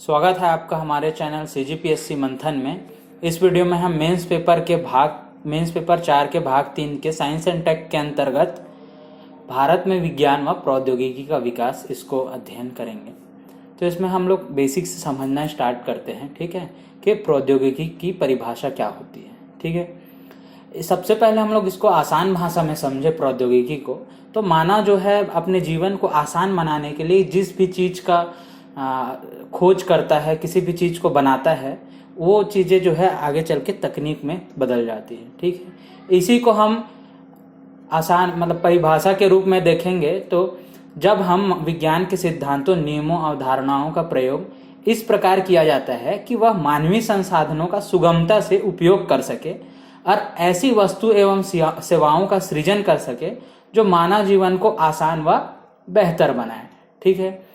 स्वागत है आपका हमारे चैनल CGPSC मंथन में। इस वीडियो में हम मेंस पेपर 4 के भाग 3 के साइंस एंड टेक के अंतर्गत भारत में विज्ञान व प्रौद्योगिकी का विकास इसको अध्ययन करेंगे। तो इसमें हम लोग बेसिक से समझना स्टार्ट करते हैं, ठीक है, कि प्रौद्योगिकी की परिभाषा क्या होती है। ठीक है, सबसे पहले हम लोग इसको आसान भाषा में समझे प्रौद्योगिकी को। तो मानव जो है अपने जीवन को आसान बनाने के लिए जिस भी चीज़ का खोज करता है, किसी भी चीज़ को बनाता है, वो चीज़ें जो है आगे चल के तकनीक में बदल जाती है। ठीक है, इसी को हम आसान परिभाषा के रूप में देखेंगे तो जब हम विज्ञान के सिद्धांतों, नियमों, अवधारणाओं का प्रयोग इस प्रकार किया जाता है कि वह मानवीय संसाधनों का सुगमता से उपयोग कर सके और ऐसी वस्तु एवं सेवाओं का सृजन कर सके जो मानव जीवन को आसान व बेहतर बनाए। ठीक है,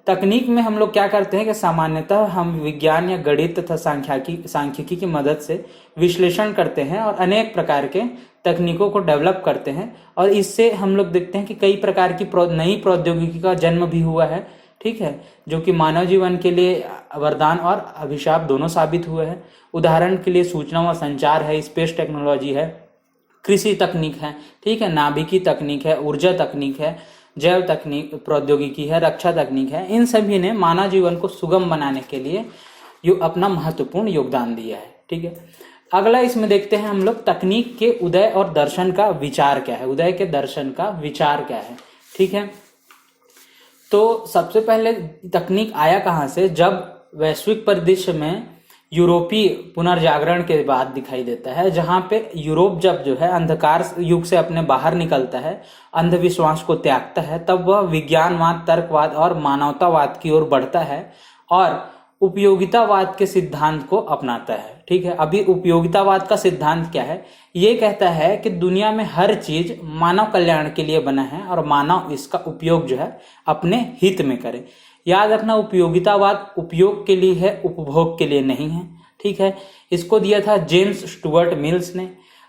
तकनीक में हम लोग क्या करते हैं कि सामान्यतः हम विज्ञान या गणित तथा सांख्यिकी की मदद से विश्लेषण करते हैं और अनेक प्रकार के तकनीकों को डेवलप करते हैं और इससे हम लोग देखते हैं कि कई प्रकार की नई प्रौद्योगिकी का जन्म भी हुआ है। ठीक है, जो कि मानव जीवन के लिए वरदान और अभिशाप दोनों साबित हुए हैं। उदाहरण के लिए सूचना व संचार है, स्पेस टेक्नोलॉजी है, कृषि तकनीक है, ठीक है, नाभिकीय तकनीक है, ऊर्जा तकनीक है, जैव तकनीक प्रौद्योगिकी है, रक्षा तकनीक है। इन सभी ने मानव जीवन को सुगम बनाने के लिए अपना महत्वपूर्ण योगदान दिया है। ठीक है, अगला इसमें देखते हैं हम लोग तकनीक के उदय और दर्शन का विचार क्या है। उदय के दर्शन का विचार क्या है। ठीक है, तो सबसे पहले तकनीक आया कहाँ से? जब वैश्विक परिदृश्य में यूरोपीय पुनर्जागरण के बाद दिखाई देता है, जहां पे यूरोप जब जो है अंधकार युग से अपने बाहर निकलता है, अंधविश्वास को त्यागता है, तब वह विज्ञानवाद, तर्कवाद और मानवतावाद की ओर बढ़ता है और उपयोगितावाद के सिद्धांत को अपनाता है। ठीक है, अभी उपयोगितावाद का सिद्धांत क्या है? ये कहता है कि दुनिया में हर चीज मानव कल्याण के लिए बना है और मानव इसका उपयोग जो है अपने हित में करे। याद रखना, उपयोगितावाद उपयोग के लिए है, उपभोग के लिए नहीं है। ठीक है, इसको दिया था जेम्स स्टुअर्ट मिल्स ने।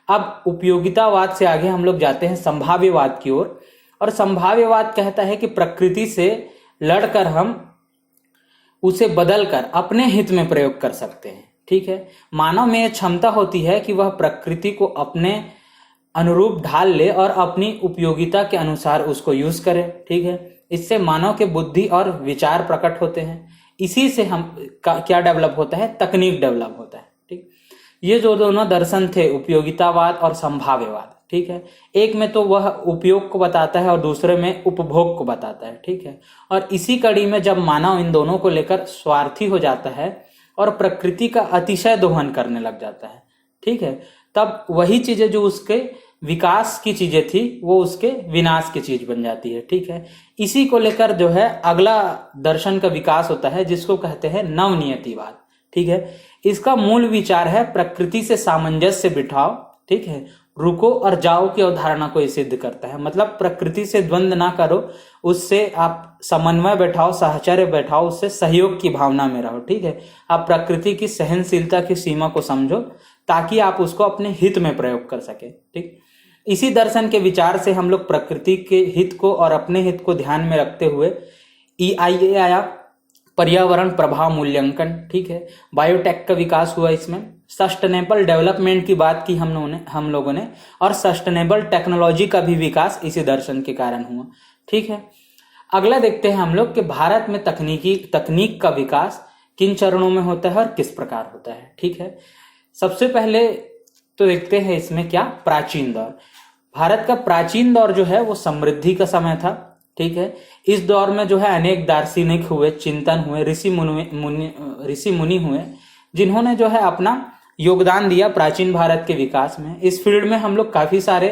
अब उपयोगितावाद से आगे हम लोग जाते हैं संभाव्यवाद की ओर, और संभाव्यवाद कहता है कि प्रकृति से लड़कर हम उसे बदलकर अपने हित में प्रयोग कर सकते हैं। ठीक है, मानव में यह क्षमता होती है कि वह प्रकृति को अपने अनुरूप ढाल ले और अपनी उपयोगिता के अनुसार उसको यूज करे। ठीक है, इससे मानव के बुद्धि और विचार प्रकट होते हैं। इसी से हम क्या डेवलप होता है? तकनीक डेवलप होता है। ठीक, ये जो दोनों दर्शन थे, उपयोगितावाद और संभाव्यवाद, ठीक है, एक में तो वह उपयोग को बताता है और दूसरे में उपभोग को बताता है। ठीक है, और इसी कड़ी में जब मानव इन दोनों को लेकर स्वार्थी हो जाता है और प्रकृति का अतिशय दोहन करने लग जाता है, ठीक है, तब वही चीजें जो उसके विकास की चीजें थी वो उसके विनाश की चीज बन जाती है। ठीक है, इसी को लेकर जो है अगला दर्शन का विकास होता है जिसको कहते हैं नवनियतिवाद। ठीक है, इसका मूल विचार है प्रकृति से सामंजस्य बिठाओ, ठीक है, रुको और जाओ की अवधारणा को सिद्ध करता है। मतलब प्रकृति से द्वंद्व ना करो, उससे आप समन्वय बैठाओ, साहचर्य बैठाओ, उससे सहयोग की भावना में रहो। ठीक है, आप प्रकृति की सहनशीलता की सीमा को समझो ताकि आप उसको अपने हित में प्रयोग कर सके। ठीक, इसी दर्शन के विचार से हम लोग प्रकृति के हित को और अपने हित को ध्यान में रखते हुए EIA आया, पर्यावरण प्रभाव मूल्यांकन। ठीक है, बायोटेक का विकास हुआ, इसमें सस्टेनेबल डेवलपमेंट की बात की हम लोगों ने, और सस्टेनेबल टेक्नोलॉजी का भी विकास इसी दर्शन के कारण हुआ। ठीक है, अगला देखते हैं हम लोग कि भारत में तकनीक का विकास किन चरणों में होता है और किस प्रकार होता है। ठीक है, सबसे पहले तो देखते हैं इसमें क्या, प्राचीन दौर। भारत का प्राचीन दौर जो है वो समृद्धि का समय था। ठीक है, इस दौर में जो है अनेक दार्शनिक हुए, चिंतन हुए, ऋषि मुनि हुए, जिन्होंने जो है अपना योगदान दिया प्राचीन भारत के विकास में। इस फील्ड में हम लोग काफी सारे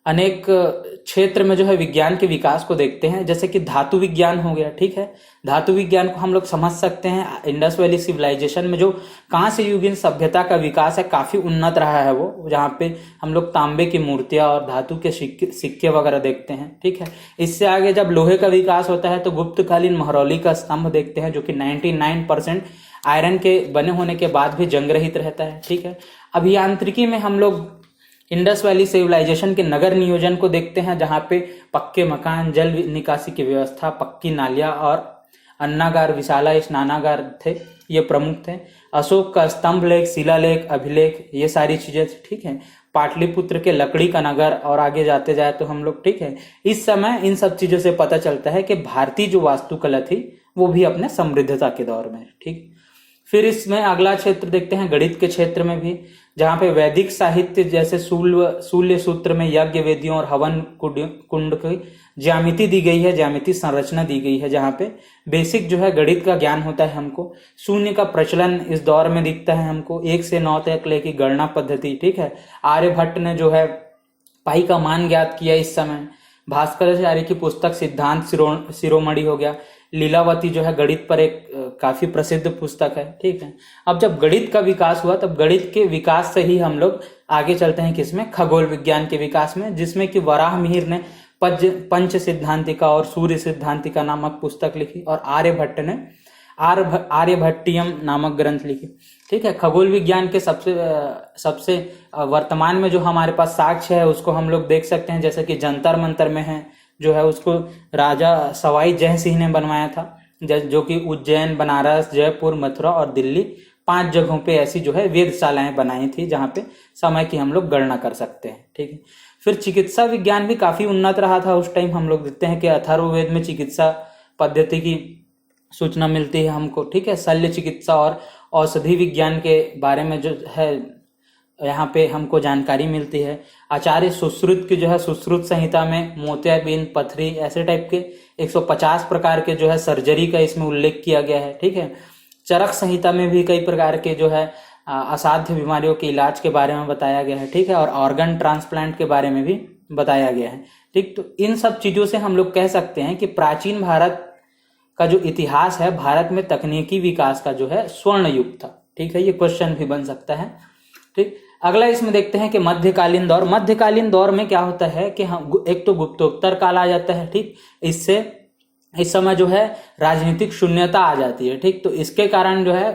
अनेक क्षेत्र में जो है विज्ञान के विकास को देखते हैं, जैसे कि धातु विज्ञान हो गया। ठीक है, धातु विज्ञान को हम लोग समझ सकते हैं इंडस वैली सिविलाइजेशन में जो कांस्य युगीन सभ्यता का विकास है, काफी उन्नत रहा है वो, जहाँ पे हम लोग तांबे की मूर्तियां और धातु के सिक्के वगैरह देखते हैं। ठीक है, इससे आगे जब लोहे का विकास होता है तो गुप्तकालीन महरौली का स्तंभ देखते हैं जो कि 99% आयरन के बने होने के बाद भी जंग रहित रहता है। ठीक है, अभियांत्रिकी में हम लोग इंडस वैली सिविलाइजेशन के नगर नियोजन को देखते हैं, जहाँ पे पक्के मकान, जल निकासी की व्यवस्था, पक्की नालियां और अन्नागार, विशाला स्नानागार थे, ये प्रमुख थे। अशोक का स्तंभ लेख, शिलालेख, अभिलेख, ये सारी चीजें, ठीक है। पाटलिपुत्र के लकड़ी का नगर, और आगे जाते जाए तो हम लोग, ठीक है, इस समय इन सब चीजों से पता चलता है कि भारतीय जो वास्तुकला थी वो भी अपने समृद्धता के दौर में, ठीक। फिर इसमें अगला क्षेत्र देखते हैं गणित के क्षेत्र में भी, जहाँ पे वैदिक साहित्य जैसे शूल्य सूत्र में यज्ञ वेदियों और हवन कुंड की ज्यामिति दी गई है, ज्यामिति संरचना दी गई है, जहाँ पे बेसिक जो है गणित का ज्ञान होता है हमको। शून्य का प्रचलन इस दौर में दिखता है हमको, 1 से 9 तक ले की गणना पद्धति, ठीक है। आर्यभट्ट ने जो है पाई का मान ज्ञात किया इस समय। भास्कराचार्य की पुस्तक सिद्धांत शिरोमणि हो गया। लीलावती जो है गणित पर एक काफी प्रसिद्ध पुस्तक है, ठीक है। अब जब गणित का विकास हुआ, तब गणित के विकास से ही हम लोग आगे चलते हैं किसमें, खगोल विज्ञान के विकास में, जिसमें कि वराह मिहिर ने पंच सिद्धांतिका और सूर्य सिद्धांतिका नामक पुस्तक लिखी, और आर्यभट्ट ने आर्यभट्टियम नामक ग्रंथ लिखी, ठीक है। खगोल विज्ञान के सबसे वर्तमान में जो हमारे पास साक्ष्य है उसको हम लोग देख सकते हैं, जैसे कि जंतर मंतर में है, जो है उसको राजा सवाई जय सिंह ने बनवाया था, जो कि उज्जैन, बनारस, जयपुर, मथुरा और दिल्ली 5 जगहों पे ऐसी जो है वेधशालाएं बनाई थी, जहां पे समय की हम लोग गणना कर सकते हैं, ठीक है। फिर चिकित्सा विज्ञान भी काफी उन्नत रहा था उस टाइम। हम लोग देखते हैं कि अथर्ववेद में चिकित्सा पद्धति की सूचना मिलती है हमको, ठीक है। शल्य चिकित्सा और औषधि विज्ञान के बारे में जो है यहाँ पे हमको जानकारी मिलती है। आचार्य सुश्रुत की जो है सुश्रुत संहिता में मोतियाबिंद, पथरी, ऐसे टाइप के 150 प्रकार के जो है सर्जरी का इसमें उल्लेख किया गया है, ठीक है। चरक संहिता में भी कई प्रकार के जो है असाध्य बीमारियों के इलाज के बारे में बताया गया है, ठीक है, और ऑर्गन ट्रांसप्लांट के बारे में भी बताया गया है, ठीक। तो इन सब चीजों से हम लोग कह सकते हैं कि प्राचीन भारत का जो इतिहास है, भारत में तकनीकी विकास का जो है स्वर्ण युग था, ठीक है। ये क्वेश्चन भी बन सकता है, ठीक। अगला इसमें देखते हैं कि मध्यकालीन दौर। मध्यकालीन दौर में क्या होता है कि हम एक तो गुप्तोत्तर काल आ जाता है, ठीक। इससे इस समय जो है राजनीतिक शून्यता आ जाती है, ठीक। तो इसके कारण जो है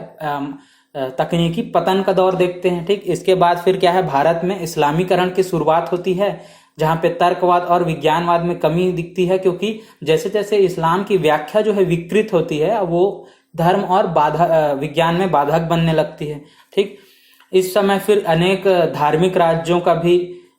तकनीकी पतन का दौर देखते हैं, ठीक। इसके बाद फिर क्या है, भारत में इस्लामीकरण की शुरुआत होती है, जहां पे तर्कवाद और विज्ञानवाद में कमी दिखती है, क्योंकि जैसे जैसे इस्लाम की व्याख्या जो है विकृत होती है, वो धर्म और विज्ञान में बाधक बनने लगती है, ठीक। इस समय फिर अनेक धार्मिक राज्यों का भी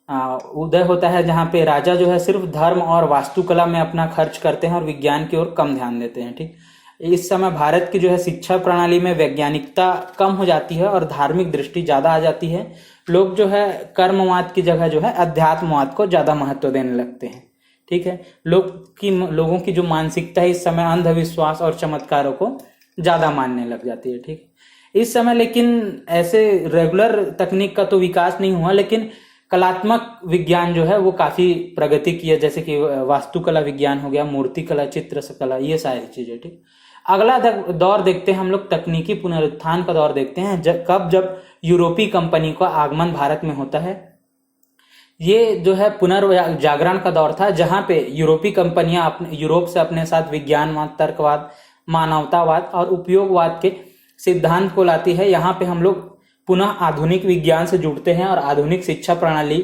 उदय होता है, जहां पे राजा जो है सिर्फ धर्म और वास्तुकला में अपना खर्च करते हैं और विज्ञान की ओर कम ध्यान देते हैं, ठीक। इस समय भारत की जो है शिक्षा प्रणाली में वैज्ञानिकता कम हो जाती है और धार्मिक दृष्टि ज्यादा आ जाती है। लोग जो है कर्मवाद की जगह जो है अध्यात्मवाद को ज्यादा महत्व देने लगते हैं, ठीक है। लोगों की जो मानसिकता है इस समय अंधविश्वास और चमत्कारों को ज्यादा मानने लग जाती है, ठीक। इस समय लेकिन ऐसे रेगुलर तकनीक का तो विकास नहीं हुआ, लेकिन कलात्मक विज्ञान जो है वो काफी प्रगति की है, जैसे कि वास्तुकला विज्ञान हो गया, मूर्तिकला, चित्रकला, ये सारी चीजें, ठीक। अगला दौर देखते हैं हम लोग तकनीकी पुनरुत्थान का दौर देखते हैं, जब यूरोपीय कंपनी का आगमन भारत में होता है। ये जो है पुनर्जागरण का दौर था, जहां पे यूरोपीय कंपनियां यूरोप से अपने साथ विज्ञानवाद, तर्कवाद, मानवतावाद और उपयोगवाद के सिद्धांत को लाती है। यहाँ पे हम लोग पुनः आधुनिक विज्ञान से जुड़ते हैं और आधुनिक शिक्षा प्रणाली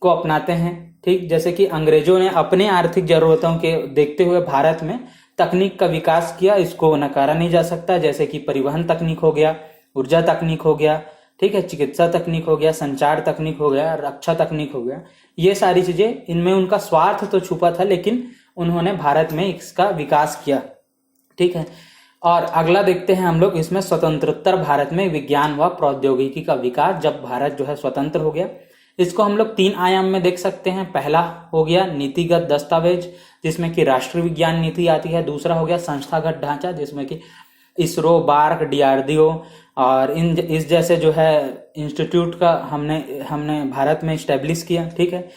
को अपनाते हैं, ठीक। जैसे कि अंग्रेजों ने अपने आर्थिक जरूरतों के देखते हुए भारत में तकनीक का विकास किया, इसको नकारा नहीं जा सकता। जैसे कि परिवहन तकनीक हो गया, ऊर्जा तकनीक हो गया, ठीक है, चिकित्सा तकनीक हो गया, संचार तकनीक हो गया, रक्षा तकनीक हो गया, ये सारी चीजें, इनमें उनका स्वार्थ तो छुपा था, लेकिन उन्होंने भारत में इसका विकास किया, ठीक है। और अगला देखते हैं हम लोग इसमें स्वतंत्रोत्तर भारत में विज्ञान व प्रौद्योगिकी का विकास, जब भारत जो है स्वतंत्र हो गया। इसको हम लोग 3 आयाम में देख सकते हैं। पहला हो गया नीतिगत दस्तावेज, जिसमें कि राष्ट्रीय विज्ञान नीति आती है। दूसरा हो गया संस्थागत ढांचा, जिसमें कि इसरो, बार्क, DRDO और इस जैसे जो है इंस्टीट्यूट का हमने भारत में स्टैब्लिश किया, ठीक है।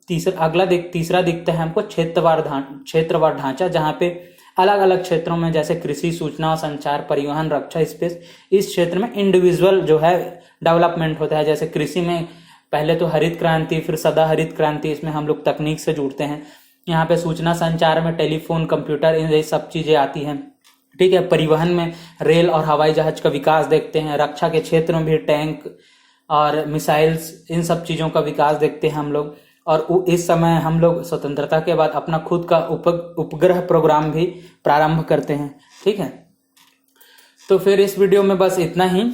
तीसरा दिखता है हमको क्षेत्रवार ढांचा, जहाँ पे अलग अलग क्षेत्रों में, जैसे कृषि, सूचना और संचार, परिवहन, रक्षा, स्पेस, इस क्षेत्र में इंडिविजुअल जो है डेवलपमेंट होता है। जैसे कृषि में पहले तो हरित क्रांति, फिर सदा हरित क्रांति, इसमें हम लोग तकनीक से जुड़ते हैं। यहाँ पे सूचना संचार में टेलीफोन, कंप्यूटर, इन सब चीजें आती हैं, ठीक है। परिवहन में रेल और हवाई जहाज का विकास देखते हैं। रक्षा के क्षेत्र में भी टैंक और मिसाइल्स, इन सब चीजों का विकास देखते हैं हम लोग। और इस समय हम लोग स्वतंत्रता के बाद अपना खुद का उपग्रह प्रोग्राम भी प्रारंभ करते हैं। ठीक है, तो फिर इस वीडियो में बस इतना ही।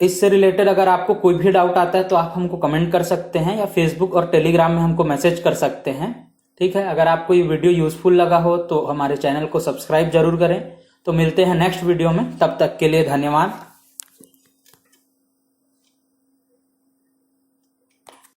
इससे रिलेटेड अगर आपको कोई भी डाउट आता है तो आप हमको कमेंट कर सकते हैं या फेसबुक और टेलीग्राम में हमको मैसेज कर सकते हैं। ठीक है, अगर आपको ये वीडियो यूजफुल लगा हो तो हमारे चैनल को सब्सक्राइब जरूर करें। तो मिलते हैं नेक्स्ट वीडियो में, तब तक के लिए धन्यवाद।